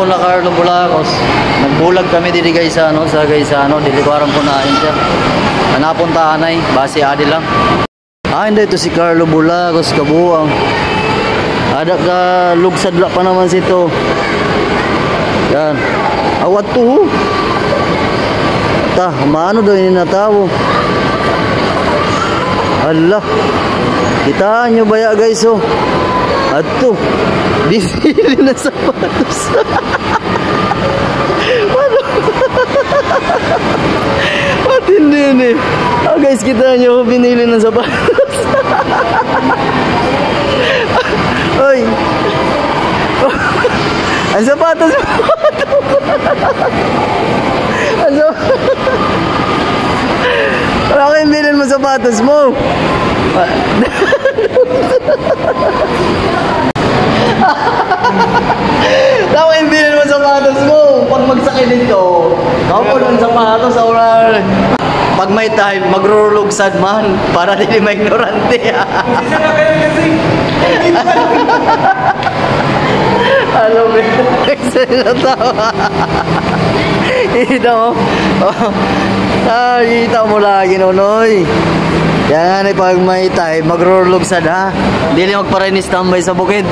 na Carlo Bulacos. Nagbulag kami dili guys sa Gaisano, dili ko aram ko na siya. Napuntahan ay base adi lang. Hindi ito si Carlo Bulacos kabuang. Ada ka lugsadla pa naman sito. Yan. Awat to. Ta, maano daw ini natawo. Allah. Kitaan nyo ba ya guys oh. Ato. Bibili na sapatos. Ano? Matindi yun eh. Guys, kitaan nyo binili ng sapatos. Oy. Ang sapatos mo. Ang sapatos. Wala kayong bilhin mo sapatos mo. Wala kayong bilhin mo sapatos mo. Pag magsakit dito, kaupo ng sapatos sa oral. Pag may time, magrulugsad man para hindi may ignorante. Alam mo, kasi natawa. Ito mo. Kita mo lagi, Nonoy. Yan, pag may time, magrulugsad ha. Hindi lang magparinis tambay sa bukid.